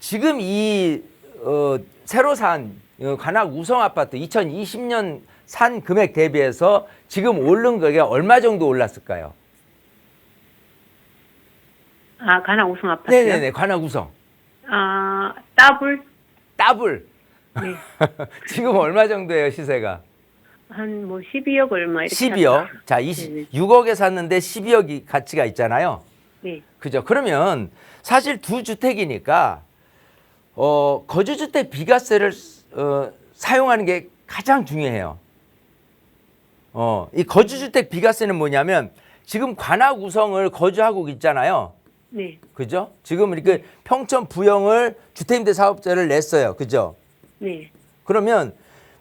지금 이 새로 산 관악 우성 아파트 2020년 산 금액 대비해서 지금 오른 거게 얼마 정도 올랐을까요? 아, 가랑 우성 아파트요? 네네네, 관악 우성. 아, 더블? 더블. 네. 지금 얼마 정도예요, 시세가? 한 뭐 12억 얼마 이렇게 12억. 하더라. 자, 네네. 6억에 샀는데 12억이 가치가 있잖아요. 네. 그죠? 그러면 사실 두 주택이니까 거주주택 비과세를 사용하는 게 가장 중요해요. 이 거주주택 비과세는 뭐냐면 지금 관악 우성을 거주하고 있잖아요. 네. 그죠? 지금 이렇게 평촌 부영을 주택임대 사업자를 냈어요. 그죠? 네. 그러면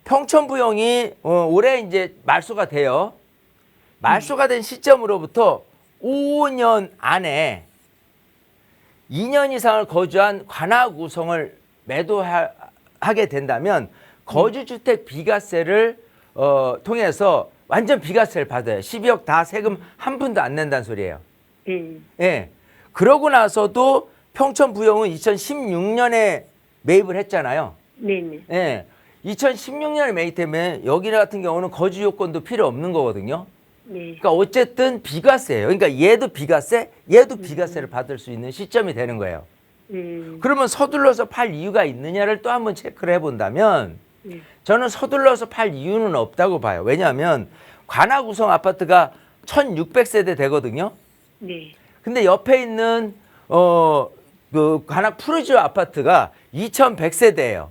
평촌 부영이 올해 이제 말소가 돼요. 말소가 된 시점으로부터 5년 안에 2년 이상을 거주한 관악 우성을 매도하게 된다면 거주주택 비과세를 통해서 완전 비과세를 받아요. 12억 다 세금 한 푼도 안 낸다는 소리예요. 네. 예. 그러고 나서도 평촌 부영은 2016년에 매입을 했잖아요. 네네. 예. 2016년에 매입되면 여기 같은 경우는 거주 요건도 필요 없는 거거든요. 네. 그러니까 어쨌든 비과세예요. 그러니까 얘도 비과세, 얘도 비과세를 받을 수 있는 시점이 되는 거예요. 그러면 서둘러서 팔 이유가 있느냐를 또 한번 체크를 해본다면 네. 저는 서둘러서 팔 이유는 없다고 봐요. 왜냐하면 관악 우성 아파트가 1600세대 되거든요. 네. 근데 옆에 있는 그 관악 푸르지오 아파트가 2100세대예요.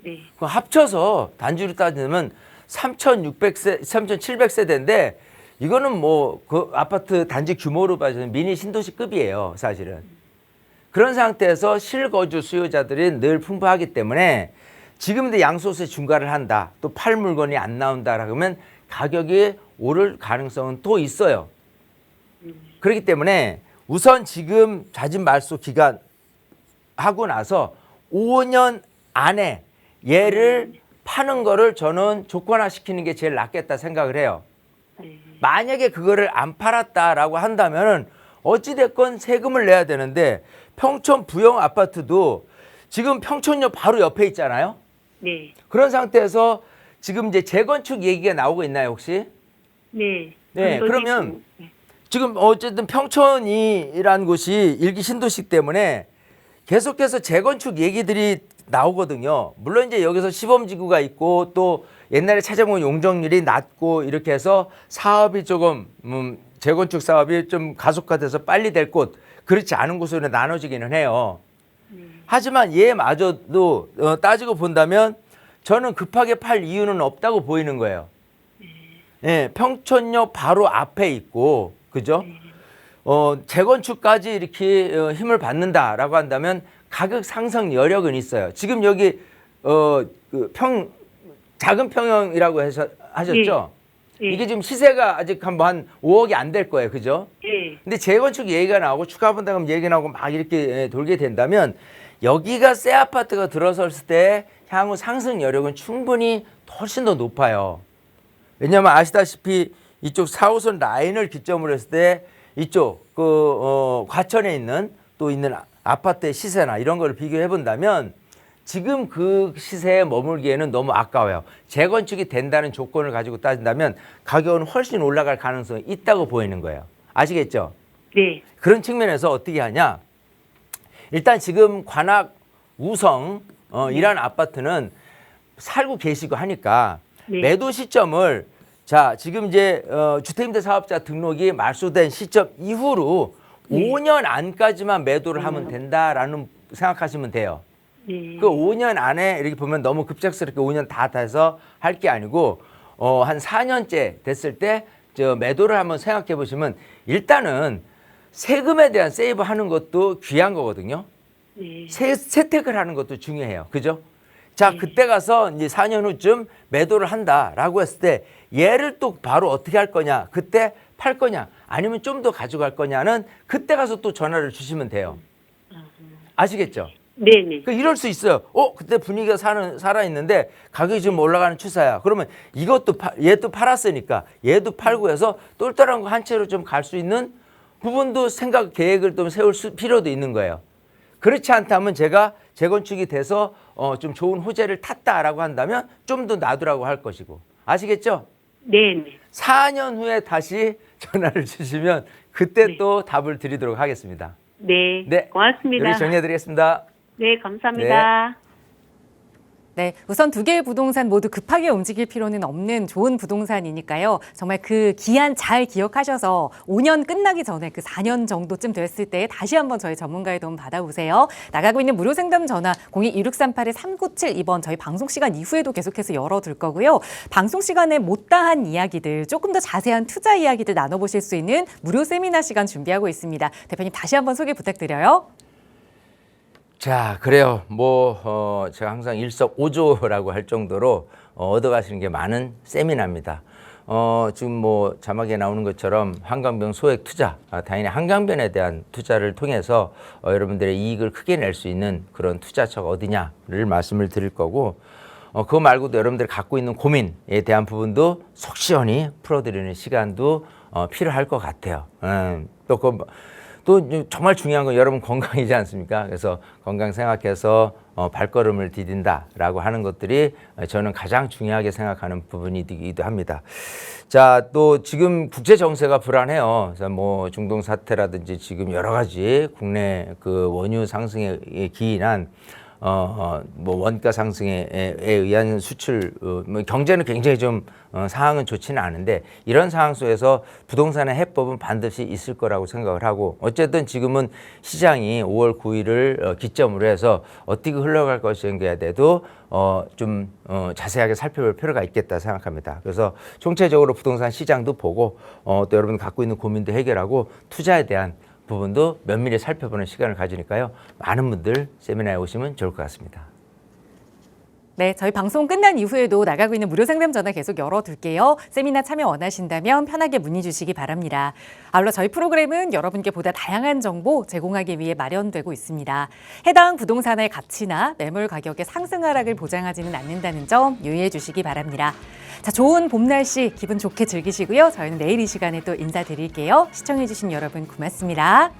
네. 그 합쳐서 단지로 따지면 3600세, 3700세대인데 이거는 뭐 그 아파트 단지 규모로 봐서는 미니 신도시급이에요, 사실은. 그런 상태에서 실거주 수요자들이 늘 풍부하기 때문에 지금 이제 양소세 중과를 한다. 또 팔 물건이 안 나온다 그러면 가격이 오를 가능성은 또 있어요. 그렇기 때문에 우선 지금 자진 말소 기간 하고 나서 5년 안에 얘를 파는 거를 저는 조건화시키는 게 제일 낫겠다 생각을 해요. 네. 만약에 그거를 안 팔았다라고 한다면은 어찌됐건 세금을 내야 되는데 평촌 부영 아파트도 지금 평촌역 바로 옆에 있잖아요. 네. 그런 상태에서 지금 이제 재건축 얘기가 나오고 있나요, 혹시? 네. 네, 건설이 그러면 있고, 네. 지금 어쨌든 평촌이라는 곳이 일기 신도시이기 때문에 계속해서 재건축 얘기들이 나오거든요. 물론 이제 여기서 시범지구가 있고 또 옛날에 찾아본 용적률이 낮고 이렇게 해서 사업이 조금 재건축 사업이 좀 가속화돼서 빨리 될 곳, 그렇지 않은 곳으로 나눠지기는 해요. 하지만 얘마저도 따지고 본다면 저는 급하게 팔 이유는 없다고 보이는 거예요. 예, 평촌역 바로 앞에 있고, 그죠? 재건축까지 이렇게 힘을 받는다라고 한다면 가격 상승 여력은 있어요. 지금 여기 작은 평형이라고 하셨죠? 예. 이게 지금 시세가 아직 한 5억이 안 될 거예요, 그죠? 예. 근데 재건축 얘기가 나오고 추가분담금 얘기 나오고 막 이렇게 돌게 된다면 여기가 새 아파트가 들어섰을 때 향후 상승 여력은 충분히 훨씬 더 높아요. 왜냐하면 아시다시피 이쪽 4호선 라인을 기점으로 했을 때 이쪽 과천에 있는 또 있는 아파트의 시세나 이런 걸 비교해 본다면 지금 그 시세에 머물기에는 너무 아까워요. 재건축이 된다는 조건을 가지고 따진다면 가격은 훨씬 올라갈 가능성이 있다고 보이는 거예요. 아시겠죠? 네. 그런 측면에서 어떻게 하냐? 일단 지금 관악 우성 이란 아파트는 살고 계시고 하니까 네. 매도 시점을 자 지금 이제 주택임대 사업자 등록이 말소된 시점 이후로 5년 안까지만 매도를 하면 된다라는 생각하시면 돼요. 네. 그 5년 안에 이렇게 보면 너무 급작스럽게 5년 다 돼서 할 게 아니고 한 4년째 됐을 때 저 매도를 한번 생각해 보시면 일단은 세금에 대한 세이브 하는 것도 귀한 거거든요. 네. 세택을 하는 것도 중요해요. 그죠? 자, 그때 가서 이제 4년 후쯤 매도를 한다라고 했을 때 얘를 또 바로 어떻게 할 거냐? 그때 팔 거냐? 아니면 좀 더 가져갈 거냐는 그때 가서 또 전화를 주시면 돼요. 아시겠죠? 네네. 그 이럴 수 있어요. 그때 분위기가 살아 있는데 가격이 지금 올라가는 추세야. 그러면 이것도 얘도 팔았으니까 얘도 팔고 해서 똘똘한 거 한 채로 좀 갈 수 있는 부분도 생각 계획을 좀 세울 필요도 있는 거예요. 그렇지 않다면 제가 재건축이 돼서 좀 좋은 호재를 탔다라고 한다면 좀 더 놔두라고 할 것이고. 아시겠죠? 네네. 4년 후에 다시 전화를 주시면 그때 네. 또 답을 드리도록 하겠습니다. 네. 네. 고맙습니다. 여기 정리해드리겠습니다. 네, 감사합니다. 네, 우선 두 개의 부동산 모두 급하게 움직일 필요는 없는 좋은 부동산이니까요. 정말 그 기한 잘 기억하셔서 5년 끝나기 전에 그 4년 정도쯤 됐을 때 다시 한번 저희 전문가의 도움 받아보세요. 나가고 있는 무료 상담 전화 02-2638-3972번 저희 방송 시간 이후에도 계속해서 열어둘 거고요. 방송 시간에 못다한 이야기들, 조금 더 자세한 투자 이야기들 나눠보실 수 있는 무료 세미나 시간 준비하고 있습니다. 대표님 다시 한번 소개 부탁드려요. 자, 그래요. 제가 항상 일석오조라고 할 정도로 얻어가시는 게 많은 세미나입니다. 지금 자막에 나오는 것처럼 한강변 소액 투자, 당연히 한강변에 대한 투자를 통해서 여러분들의 이익을 크게 낼 수 있는 그런 투자처가 어디냐를 말씀을 드릴 거고, 그거 말고도 여러분들이 갖고 있는 고민에 대한 부분도 속 시원히 풀어드리는 시간도 필요할 것 같아요. 또 정말 중요한 건 여러분 건강이지 않습니까? 그래서 건강 생각해서 발걸음을 디딘다라고 하는 것들이 저는 가장 중요하게 생각하는 부분이기도 합니다. 자, 또 지금 국제 정세가 불안해요. 그래서 중동 사태라든지 지금 여러 가지 국내 그 원유 상승에 기인한 원가 상승에 의한 수출, 경제는 굉장히 좀 상황은 좋지는 않은데 이런 상황 속에서 부동산의 해법은 반드시 있을 거라고 생각을 하고, 어쨌든 지금은 시장이 5월 9일을 기점으로 해서 어떻게 흘러갈 것인가에 대해도 좀 자세하게 살펴볼 필요가 있겠다 생각합니다. 그래서 총체적으로 부동산 시장도 보고 또 여러분 갖고 있는 고민도 해결하고 투자에 대한 부분도 면밀히 살펴보는 시간을 가지니까요. 많은 분들 세미나에 오시면 좋을 것 같습니다. 네, 저희 방송 끝난 이후에도 나가고 있는 무료 상담 전화 계속 열어둘게요. 세미나 참여 원하신다면 편하게 문의 주시기 바랍니다. 아울러 저희 프로그램은 여러분께 보다 다양한 정보 제공하기 위해 마련되고 있습니다. 해당 부동산의 가치나 매물 가격의 상승 하락을 보장하지는 않는다는 점 유의해 주시기 바랍니다. 자, 좋은 봄 날씨 기분 좋게 즐기시고요. 저희는 내일 이 시간에 또 인사드릴게요. 시청해 주신 여러분 고맙습니다.